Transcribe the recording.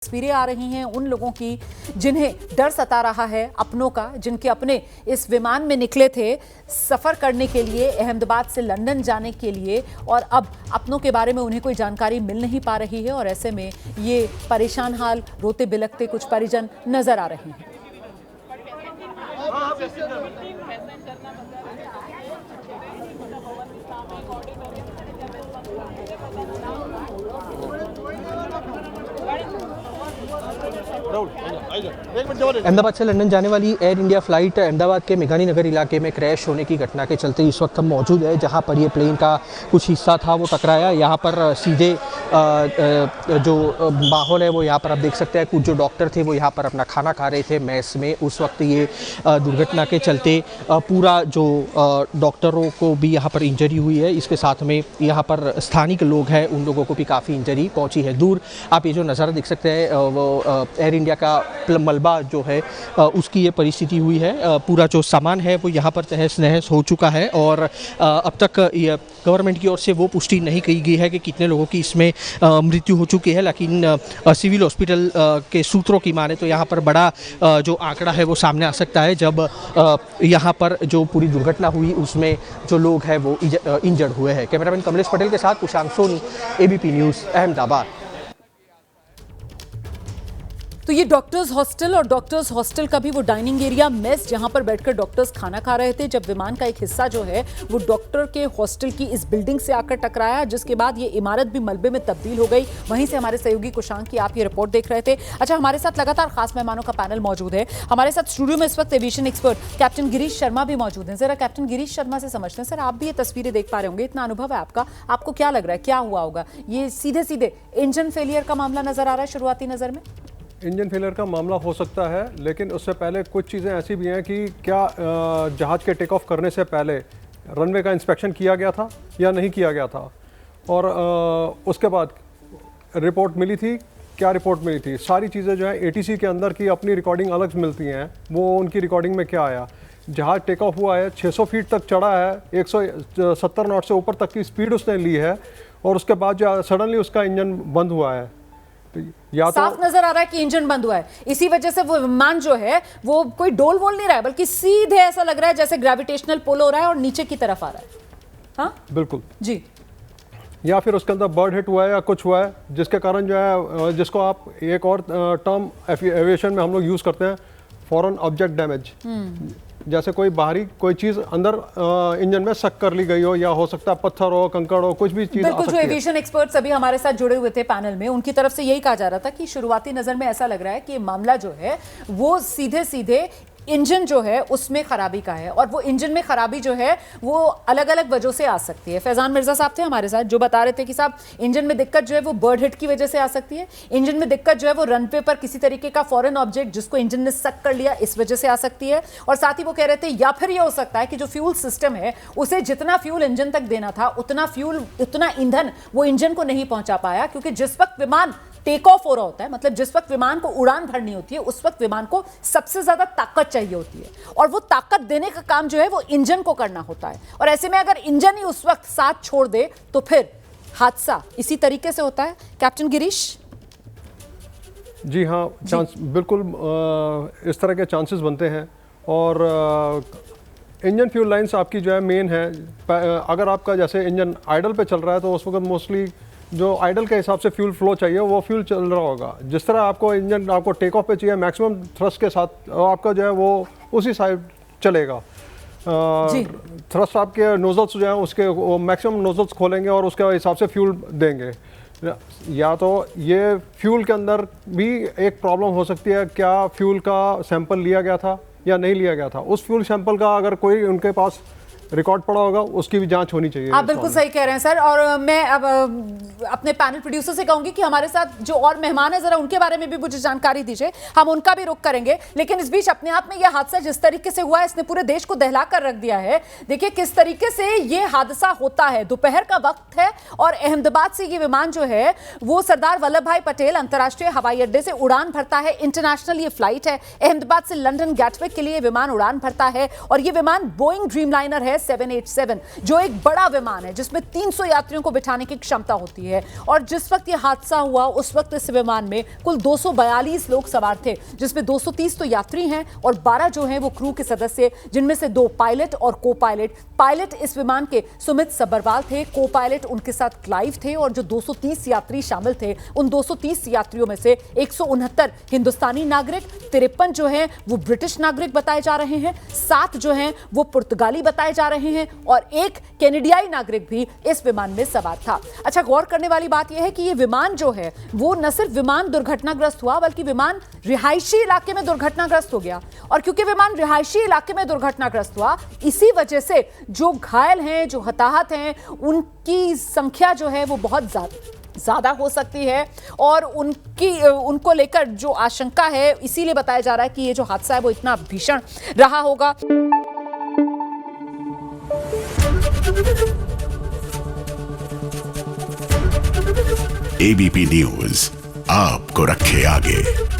तस्वीरें आ रही हैं उन लोगों की जिन्हें डर सता रहा है अपनों का, जिनके अपने इस विमान में निकले थे सफ़र करने के लिए अहमदाबाद से लंदन जाने के लिए, और अब अपनों के बारे में उन्हें कोई जानकारी मिल नहीं पा रही है और ऐसे में ये परेशान हाल रोते बिलखते कुछ परिजन नजर आ रहे हैं। अहमदाबाद से लंदन जाने वाली एयर इंडिया फ्लाइट अहमदाबाद के मेघानी नगर इलाके में क्रैश होने की घटना के चलते इस वक्त हम मौजूद है जहां पर ये प्लेन का कुछ हिस्सा था वो टकराया। यहां पर सीधे जो माहौल है वो यहाँ पर आप देख सकते हैं, कुछ जो डॉक्टर थे वो यहाँ पर अपना खाना खा रहे थे मेस में। उस वक्त ये दुर्घटना के चलते पूरा जो डॉक्टरों को भी यहाँ पर इंजरी हुई है, इसके साथ में यहाँ पर स्थानिक लोग हैं उन लोगों को भी काफ़ी इंजरी पहुँची है। दूर आप ये जो नज़ारा देख सकते हैं वो एयर इंडिया का मलबा जो है उसकी ये परिस्थिति हुई है। पूरा जो सामान है वो यहाँ पर तहस नहस हो चुका है और अब तक गवर्नमेंट की ओर से वो पुष्टि नहीं की गई है कि कितने लोगों की इसमें मृत्यु हो चुकी है, लेकिन सिविल हॉस्पिटल के सूत्रों की माने तो यहाँ पर बड़ा जो आंकड़ा है वो सामने आ सकता है जब यहाँ पर जो पूरी दुर्घटना हुई उसमें जो लोग हैं वो इंजर्ड हुए हैं। कैमरामैन कमलेश पटेल के साथ कुशांक सोनी, एबीपी न्यूज़, अहमदाबाद। तो ये डॉक्टर्स हॉस्टल और डॉक्टर्स हॉस्टल का भी वो डाइनिंग एरिया मेस जहां पर बैठकर डॉक्टर्स खाना खा रहे थे, जब विमान का एक हिस्सा जो है वो डॉक्टर के हॉस्टल की इस बिल्डिंग से आकर टकराया, जिसके बाद ये इमारत भी मलबे में तब्दील हो गई। वहीं से हमारे सहयोगी कुशांक की आप ये रिपोर्ट देख रहे थे। अच्छा, हमारे साथ लगातार खास मेहमानों का पैनल मौजूद है। हमारे साथ स्टूडियो में इस वक्त aviation expert captain Girish Sharma भी मौजूद हैं। जरा कैप्टन गिरीश शर्मा से समझते हैं, सर आप भी ये तस्वीरें देख पा रहे होंगे, इतना अनुभव है आपका, आपको क्या लग रहा है क्या हुआ होगा? ये सीधे सीधे इंजन फेलियर का मामला नजर आ रहा है शुरुआती नजर में? इंजन फेलियर का मामला हो सकता है, लेकिन उससे पहले कुछ चीज़ें ऐसी भी हैं कि क्या जहाज़ के टेक ऑफ करने से पहले रनवे का इंस्पेक्शन किया गया था या नहीं किया गया था, और उसके बाद रिपोर्ट मिली थी, क्या रिपोर्ट मिली थी, सारी चीज़ें जो है एटीसी के अंदर की अपनी रिकॉर्डिंग अलग मिलती हैं। वो उनकी रिकॉर्डिंग में क्या आया, जहाज़ टेक ऑफ हुआ है, 600 फीट तक चढ़ा है, 170 नॉट से ऊपर तक की स्पीड उसने ली है, और उसके बाद जो सडनली उसका इंजन बंद हुआ है। या साफ तो नजर आ रहा है कि इंजन बंद हुआ है, इसी वजह से वो विमान जो है वो कोई डोल वोल नहीं रहा है, बल्कि सीधे ऐसा लग रहा है जैसे ग्रेविटेशनल पुल हो रहा है और नीचे की तरफ आ रहा है। हाँ बिल्कुल जी। या फिर उसके अंदर बर्ड हिट हुआ है या कुछ हुआ है, जिसके कारण जो है, जिसको आप एक और टर्म एविएशन में हम लोग यूज करते हैं, फॉरेन ऑब्जेक्ट डैमेज। जैसे कोई बाहरी कोई चीज अंदर इंजन में सक कर ली गई हो, या हो सकता है पत्थर हो, कंकड़ हो, कुछ भी चीज। बिल्कुल, जो एविएशन एक्सपर्ट्स अभी हमारे साथ जुड़े हुए थे पैनल में, उनकी तरफ से यही कहा जा रहा था कि शुरुआती नजर में ऐसा लग रहा है कि मामला जो है वो सीधे सीधे इंजन जो है उसमें खराबी का है, और वो इंजन में खराबी जो है वो अलग अलग वजहों से आ सकती है। फैजान मिर्जा साहब थे हमारे साथ जो बता रहे थे कि साहब इंजन में दिक्कत जो है वो बर्ड हिट की वजह से आ सकती है, इंजन में दिक्कत जो है वो रनवे पर किसी तरीके का फॉरेन ऑब्जेक्ट जिसको इंजन ने सक कर लिया इस वजह से आ सकती है, और साथ ही वो कह रहे थे या फिर ये हो सकता है कि जो फ्यूल सिस्टम है उसे जितना फ्यूल इंजन तक देना था उतना ईंधन वो इंजन को नहीं पहुंचा पाया, क्योंकि जिस वक्त विमान टेक ऑफ हो रहा होता है, मतलब जिस वक्त विमान को उड़ान भरनी होती है, उस वक्त विमान को सबसे ज्यादा ताकत चाहिए होती है, और वो ताकत देने का काम जो है वो इंजन को करना होता है, और ऐसे में अगर इंजन ही उस वक्त साथ छोड़ दे तो फिर हादसा इसी तरीके से होता है। कैप्टन गिरीश जी हाँ, चांस बिल्कुल इस तरह के चांसेस बनते हैं, और इंजन फ्यूल लाइंस आपकी जो है मेन है। अगर आपका जैसे इंजन आइडल पे चल रहा है तो उस वक्त मोस्टली जो आइडल के हिसाब से फ्यूल फ्लो चाहिए वो फ्यूल चल रहा होगा। जिस तरह आपको इंजन आपको टेक ऑफ पे चाहिए मैक्सिमम थ्रस्ट के साथ, आपका जो है वो उसी साइड चलेगा। थ्रस्ट आपके नोजल्स जो है उसके मैक्सिमम नोजल्स खोलेंगे और उसके हिसाब से फ्यूल देंगे। या तो ये फ्यूल के अंदर भी एक प्रॉब्लम हो सकती है, क्या फ्यूल का सैंपल लिया गया था या नहीं लिया गया था, उस फ्यूल सैंपल का अगर कोई उनके पास रिकॉर्ड पड़ा होगा उसकी भी जांच होनी चाहिए। आप बिल्कुल सही कह रहे हैं सर, और मैं अब अपने पैनल प्रोड्यूसर से कहूंगी कि हमारे साथ जो और मेहमान है जरा उनके बारे में भी मुझे जानकारी दीजिए, हम उनका भी रुख करेंगे। लेकिन इस बीच अपने आप में यह हादसा जिस तरीके से हुआ है इसने पूरे देश को दहला कर रख दिया है। देखिए किस तरीके से ये हादसा होता है, दोपहर का वक्त है और अहमदाबाद से ये विमान जो है वो सरदार वल्लभ भाई पटेल अंतर्राष्ट्रीय हवाई अड्डे से उड़ान भरता है। इंटरनेशनल ये फ्लाइट है, अहमदाबाद से लंदन गैटविक के लिए विमान उड़ान भरता है, और ये विमान बोइंग ड्रीमलाइनर है। 787, जो एक बड़ा विमान है जिसमें 300 यात्रियों को बिठाने की क्षमता होती है। और जिस वक्त यह हादसा हुआ उस वक्त इस विमान में कुल 242 लोग सवार थे, जिसमें 230 तो यात्री हैं और 12 जो हैं वो क्रू के सदस्य, जिनमें से 2 पायलट और को पायलट। पायलट इस विमान के सुमित सब्बरवाल थे, को पायलट उनके साथ क्लाइव थे, और जो 230 यात्री शामिल थे उन 230 यात्रियों में से 169 हिंदुस्तानी नागरिक, 53 जो हैं वो ब्रिटिश नागरिक बताए जा रहे हैं, 7 जो हैं वो पुर्तगाली बताए जा रहे हैं और 1 कैनेडियाई नागरिक भी इस विमान में सवार था। अच्छा, गौर करने वाली बात यह है कि ये विमान जो है वो न सिर्फ विमान दुर्घटनाग्रस्त हुआ बल्कि विमान रिहायशी इलाके में दुर्घटनाग्रस्त हो गया। और क्योंकि विमान रिहायशी इलाके में दुर्घटनाग्रस्त हुआ, इसी वजह से जो घायल हैं, जो हताहत हैं, उनकी संख्या जो है वो बहुत ज्यादा हो सकती है। और उनको लेकर जो आशंका है, इसीलिए बताया जा रहा है कि ये जो हादसा है वो इतना भीषण रहा होगा। एबीपी न्यूज आपको रखे आगे।